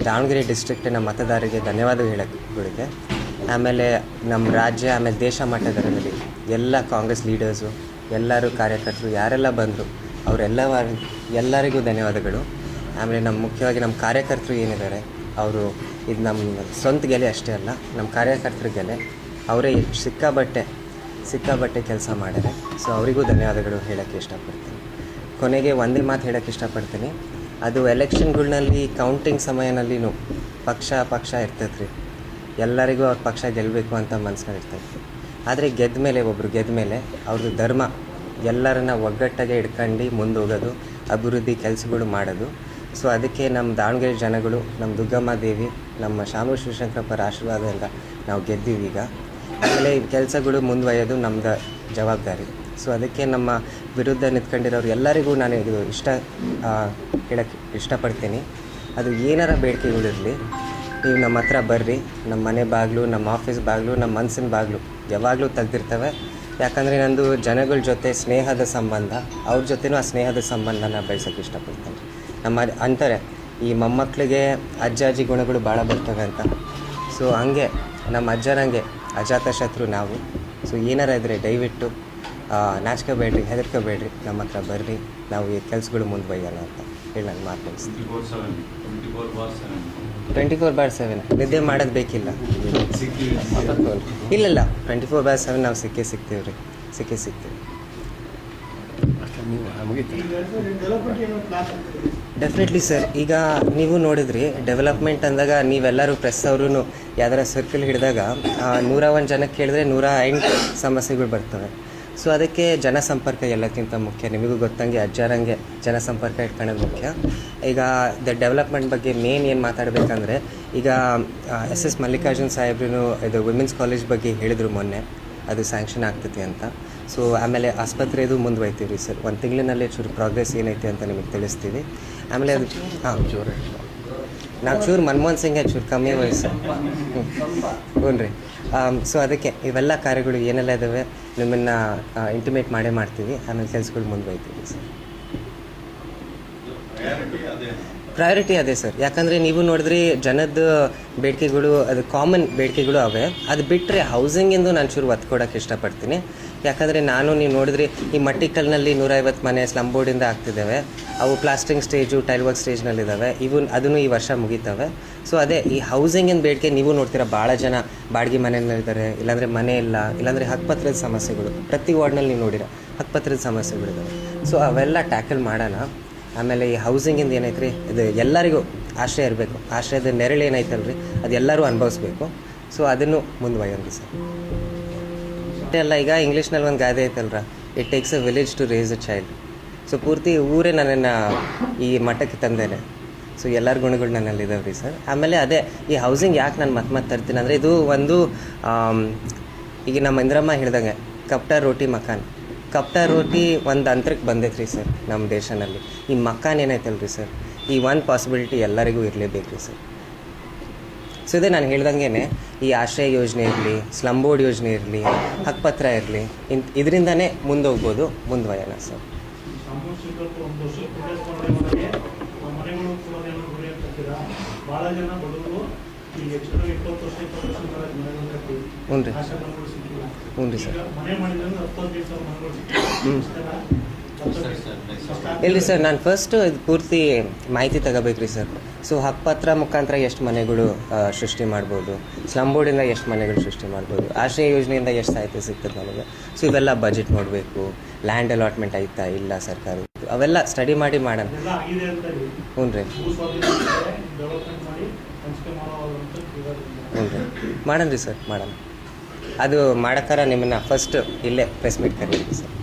ದಾವಣಗೆರೆ ಡಿಸ್ಟ್ರಿಕ್ಟಿನ ಮತದಾರರಿಗೆ ಧನ್ಯವಾದ ಹೇಳೋಕ್ಕೆ, ಆಮೇಲೆ ನಮ್ಮ ರಾಜ್ಯ ಆಮೇಲೆ ದೇಶ ಮಟ್ಟದಲ್ಲಿ ಎಲ್ಲ ಕಾಂಗ್ರೆಸ್ ಲೀಡರ್ಸು, ಎಲ್ಲರೂ ಕಾರ್ಯಕರ್ತರು ಯಾರೆಲ್ಲ ಬಂದರು ಎಲ್ಲರಿಗೂ ಧನ್ಯವಾದಗಳು. ಆಮೇಲೆ ಮುಖ್ಯವಾಗಿ ನಮ್ಮ ಕಾರ್ಯಕರ್ತರು ಏನಿದ್ದಾರೆ ಅವರು ಇದು ನಮ್ಮ ಸ್ವಂತ ಗೆಲೆ ಅಷ್ಟೇ ಅಲ್ಲ, ನಮ್ಮ ಕಾರ್ಯಕರ್ತರ ಗೆಲೆ. ಅವರೇ ಸಿಕ್ಕಾಬಟ್ಟೆ ಕೆಲಸ ಮಾಡಿದ್ದಾರೆ. ಸೊ ಅವರಿಗೂ ಧನ್ಯವಾದಗಳು ಹೇಳೋಕ್ಕೆ ಇಷ್ಟಪಡ್ತೀನಿ. ಕೊನೆಗೆ ಒಂದೇ ಮಾತು ಹೇಳೋಕ್ಕೆ ಇಷ್ಟಪಡ್ತೀನಿ, ಅದು ಎಲೆಕ್ಷನ್ಗಳಲ್ಲಿ ಕೌಂಟಿಂಗ್ ಸಮಯದಲ್ಲಿನೂ ಪಕ್ಷ ಇರ್ತೈತೆ ರೀ. ಎಲ್ಲರಿಗೂ ಅವ್ರ ಪಕ್ಷ ಗೆಲ್ಲಬೇಕು ಅಂತ ಮನಸ್ಸಿನಲ್ಲಿ ಇರ್ತೈತೆ. ಆದರೆ ಒಬ್ಬರು ಗೆದ್ದ ಮೇಲೆ ಅವ್ರದ್ದು ಧರ್ಮ ಎಲ್ಲರನ್ನ ಒಗ್ಗಟ್ಟಾಗೆ ಹಿಡ್ಕೊಂಡು ಮುಂದೆ ಹೋಗೋದು, ಅಭಿವೃದ್ಧಿ ಕೆಲಸಗಳು ಮಾಡೋದು. ಸೊ ಅದಕ್ಕೆ ನಮ್ಮ ದಾವಣಗೆರೆ ಜನಗಳು, ನಮ್ಮ ದುಗ್ಗಮ್ಮ ದೇವಿ, ನಮ್ಮ ಶಾಮೂರು ಶಿವಶಂಕರಪ್ಪರ ಆಶೀರ್ವಾದದಿಂದ ನಾವು ಗೆದ್ದೀವಿ ಈಗ. ಆಮೇಲೆ ಈ ಕೆಲಸಗಳು ಮುಂದುವರಿಯೋದು ನಮ್ಮದು ಜವಾಬ್ದಾರಿ. ಸೊ ಅದಕ್ಕೆ ನಮ್ಮ ವಿರುದ್ಧ ನಿಂತ್ಕೊಂಡಿರೋರು ಎಲ್ಲರಿಗೂ ನಾನು ಇದು ಹೇಳೋಕ್ಕೆ ಇಷ್ಟಪಡ್ತೀನಿ. ಅದು ಏನಾರ ಬೇಡಿಕೆಗಳಿರಲಿ, ನೀವು ನಮ್ಮ ಹತ್ರ ಬರ್ರಿ. ನಮ್ಮ ಮನೆ ಬಾಗಿಲು, ನಮ್ಮ ಆಫೀಸ್ ಬಾಗಿಲು, ನಮ್ಮ ಮನಸ್ಸಿನ ಬಾಗಿಲು ಯಾವಾಗಲೂ ತೆಗ್ದಿರ್ತವೆ. ಯಾಕಂದರೆ ನಂದು ಜನಗಳ ಜೊತೆ ಸ್ನೇಹದ ಸಂಬಂಧ, ಅವ್ರ ಜೊತೆನೂ ಆ ಸ್ನೇಹದ ಸಂಬಂಧನ ಬೆಳೆಸೋಕ್ಕೆ ಇಷ್ಟಪಡ್ತೀನಿ. ಅಂತಾರೆ ಈ ಮೊಮ್ಮಕ್ಕಳಿಗೆ ಅಜ್ಜಿ ಗುಣಗಳು ಭಾಳ ಬರ್ತವೆ ಅಂತ. ಸೊ ಹಂಗೆ ನಮ್ಮ ಅಜ್ಜರಂಗೆ ಅಜಾತಶತ್ರು ನಾವು. ಸೊ ಏನಾರ ಇದ್ದರೆ ದಯವಿಟ್ಟು ನಾಚ್ಕೋಬೇಡ್ರಿ, ಹೆದರ್ಕೋಬೇಡ್ರಿ, ನಮ್ಮ ಹತ್ರ ಬರ್ರಿ, ನಾವು ಈ ಕೆಲಸಗಳು ಮುಂದುವರಿಯೋಣ ಅಂತ ಹೇಳಿ ನಾನು ಮಾತನಾಡಿಸ್ತೀನಿ. 24/7 ನಿದ್ದೆ ಮಾಡೋದು ಬೇಕಿಲ್ಲ. ಇಲ್ಲ 24/7 ನಾವು ಸಿಗ್ತೀವಿ ರೀ. Definitely sir. ಈಗ ನೀವು ನೋಡಿದ್ರಿ ಡೆವಲಪ್ಮೆಂಟ್ ಅಂದಾಗ ನೀವೆಲ್ಲರೂ ಪ್ರೆಸ್ ಅವರು ಯಾವ್ದಾರ ಸರ್ಕಲ್ ಹಿಡಿದಾಗ 101 ಜನಕ್ಕೆ ಕೇಳಿದ್ರೆ 108 ಸಮಸ್ಯೆಗಳು ಬರ್ತವೆ. ಸೊ ಅದಕ್ಕೆ ಜನಸಂಪರ್ಕ ಎಲ್ಲಕ್ಕಿಂತ ಮುಖ್ಯ. ನಿಮಗೂ ಗೊತ್ತಂಗೆ ಅಜ್ಜಾರಂಗೆ ಜನಸಂಪರ್ಕ ಇಟ್ಕೊಳ್ಳೋದು ಮುಖ್ಯ. ಈಗ ಡೆವಲಪ್ಮೆಂಟ್ ಬಗ್ಗೆ ಮೇನ್ ಏನು ಮಾತಾಡಬೇಕಂದ್ರೆ, ಈಗ SS ಮಲ್ಲಿಕಾರ್ಜುನ್ ಸಾಹೇಬ್ರು ಇದು ವಿಮೆನ್ಸ್ ಕಾಲೇಜ್ ಬಗ್ಗೆ ಹೇಳಿದರು ಮೊನ್ನೆ, ಅದು ಸ್ಯಾಂಕ್ಷನ್ ಆಗ್ತೈತಿ ಅಂತ. ಸೊ ಆಮೇಲೆ ಆಸ್ಪತ್ರೆದು ಮುಂದುವರಿತೀವಿ ರೀ ಸರ್. 1 ತಿಂಗಳಿನಲ್ಲೇ ಚೂರು ಪ್ರೋಗ್ರೆಸ್ ಏನೈತಿ ಅಂತ ನಿಮಗೆ ತಿಳಿಸ್ತೀವಿ. ಆಮೇಲೆ ಅದು ಚೂರು ಮನಮೋಹನ್ ಸಿಂಗ್ ಚೂರು ಕಮ್ಮಿ ವಯಸ್ಸು. ಹ್ಞೂ ರೀ. ಸೊ ಅದಕ್ಕೆ ಇವೆಲ್ಲ ಕಾರ್ಯಗಳು ಏನೆಲ್ಲ ಇದ್ದಾವೆ ನಿಮ್ಮನ್ನು ಇಂಟಿಮೇಟ್ ಮಾಡ್ತೀವಿ. ಆಮೇಲೆ ಕೆಲಸಗಳು ಮುಂದುವರಿತೀವಿ ಸರ್. ಪ್ರಯಾರಿಟಿ ಅದೇ ಸರ್. ಯಾಕಂದರೆ ನೀವು ನೋಡಿದ್ರಿ ಜನದ ಬೇಡಿಕೆಗಳು, ಅದು ಕಾಮನ್ ಬೇಡಿಕೆಗಳು ಅವೆ. ಅದು ಬಿಟ್ಟರೆ ಹೌಸಿಂಗಿಂದು ನಾನು ಚೂರು ಒತ್ತು ಕೊಡೋಕ್ಕೆ ಇಷ್ಟಪಡ್ತೀನಿ. ಯಾಕಂದರೆ ನೀವು ನೋಡಿದ್ರಿ ಈ ಮಟ್ಟಿಕಲ್ನಲ್ಲಿ 150 ಮನೆ ಸ್ಲಮ್ ಬೋರ್ಡಿಂದ ಆಗ್ತಿದ್ದಾವೆ. ಅವು ಪ್ಲಾಸ್ಟಿಂಗ್ ಸ್ಟೇಜು, ಟೈಲ್ ವರ್ಕ್ ಸ್ಟೇಜ್ನಲ್ಲಿದ್ದಾವೆ. ಅದನ್ನು ಈ ವರ್ಷ ಮುಗಿತವೆ. ಸೊ ಅದೇ ಈ ಹೌಸಿಂಗಿನ ಬೇಡಿಕೆ ನೀವು ನೋಡ್ತೀರಾ, ಭಾಳ ಜನ ಬಾಡಿಗೆ ಮನೆಯಲ್ಲಿದ್ದಾರೆ, ಇಲ್ಲಾಂದರೆ ಮನೆ ಇಲ್ಲ, ಇಲ್ಲಾಂದರೆ ಹಕ್ಕುಪತ್ರದ ಸಮಸ್ಯೆಗಳು. ಪ್ರತಿ ವಾರ್ಡ್ನಲ್ಲಿ ನೀವು ನೋಡಿರ ಹಕ್ಕುಪತ್ರದ ಸಮಸ್ಯೆಗಳಿದ್ದಾವೆ. ಸೊ ಅವೆಲ್ಲ ಟ್ಯಾಕಲ್ ಮಾಡೋಣ. ಆಮೇಲೆ ಈ ಹೌಸಿಂಗಿಂದ ಏನೈತೆ ರೀ, ಇದು ಎಲ್ಲರಿಗೂ ಆಶ್ರಯ ಇರಬೇಕು. ಆಶ್ರಯದ ನೆರಳು ಏನೈತಲ್ಲ ರೀ, ಅದು ಎಲ್ಲರೂ ಅನುಭವಿಸ್ಬೇಕು. ಸೊ ಅದನ್ನು ಮುಂದುವರಿಯೋದು ಸರ್. ಅಲ್ಲ, ಈಗ ಇಂಗ್ಲೀಷ್ನಲ್ಲಿ ಒಂದು ಗಾದೆ ಐತಲ್ರ, it takes a village to raise a child. So ಪೂರ್ತಿ ಊರೇ ನನ್ನನ್ನು ಈ ಮಟ್ಟಕ್ಕೆ ತಂದೇನೆ. ಸೊ ಎಲ್ಲರ ಗುಣಗಳು ನನ್ನಲ್ಲಿದ್ದಾವೆ ರೀ ಸರ್. ಆಮೇಲೆ ಅದೇ ಈ ಹೌಸಿಂಗ್ ಯಾಕೆ ನಾನು ಮತ್ತೆ ತರ್ತೀನಿ ಅಂದರೆ, ಇದು ಒಂದು ಈಗ ನಮ್ಮ ಇಂದ್ರಮ್ಮ ಹೇಳ್ದಂಗೆ ಕಪ್ಟಾ ರೋಟಿ ಮಕಾನ್. ಕಪ್ಟಾ ರೋಟಿ ಒಂದು ಅಂತರಕ್ಕೆ ಬಂದೈತೆ ರೀ ಸರ್ ನಮ್ಮ ದೇಶದಲ್ಲಿ. ಈ ಮಕಾನ್ ಏನೈತಲ್ಲ ರೀ ಸರ್, ಈ ಒಂದು ಪಾಸಿಬಿಲಿಟಿ ಎಲ್ಲರಿಗೂ ಇರಲೇಬೇಕು ರೀ ಸರ್. ಸೊ ಇದೇ ನಾನು ಹೇಳ್ದಂಗೆ ಈ ಆಶ್ರಯ ಯೋಜನೆ ಇರಲಿ, ಸ್ಲಮ್ ಬೋರ್ಡ್ ಯೋಜನೆ ಇರಲಿ, ಹಕ್ಕುಪತ್ರ ಇರಲಿ, ಇದರಿಂದನೇ ಮುಂದೆ ಹೋಗ್ಬೋದು, ಮುಂದುವರಿಯೋಣ ಸರ್. ಹ್ಞೂ ರೀ ಸರ್. ಇಲ್ಲರಿ ಸರ್, ನಾನು ಫಸ್ಟ್ ಇದು ಪೂರ್ತಿ ಮಾಹಿತಿ ತಗೋಬೇಕ್ರಿ ಸರ್. ಸೊ ಹಕ್ಕುಪತ್ರ ಮುಖಾಂತರ ಎಷ್ಟು ಮನೆಗಳು ಸೃಷ್ಟಿ ಮಾಡ್ಬೋದು, ಸ್ಲಮ್ ಬೋರ್ಡಿಂದ ಎಷ್ಟು ಮನೆಗಳು ಸೃಷ್ಟಿ ಮಾಡ್ಬೋದು, ಆಶ್ರಯ ಯೋಜನೆಯಿಂದ ಎಷ್ಟು ಸಾಹಿತ್ಯ ಸಿಗ್ತದೆ ನನಗೆ. ಸೊ ಇವೆಲ್ಲ ಬಜೆಟ್ ನೋಡಬೇಕು, ಲ್ಯಾಂಡ್ ಅಲಾಟ್ಮೆಂಟ್ ಆಯ್ತಾ ಇಲ್ಲ ಸರ್ಕಾರ, ಅವೆಲ್ಲ ಸ್ಟಡಿ ಮಾಡಿ ಮಾಡೋಣ. ಹ್ಞೂ ರೀ ಮಾಡೋಣ ರೀ ಸರ್, ಮಾಡೋಣ. ಅದು ಮಾಡೋಕ್ಕಾರ ನಿಮ್ಮನ್ನು ಫಸ್ಟ್ ಇಲ್ಲೇ ಪ್ರೆಸ್ ಮೀಟ್ ಕರೀರಿ ಸರ್.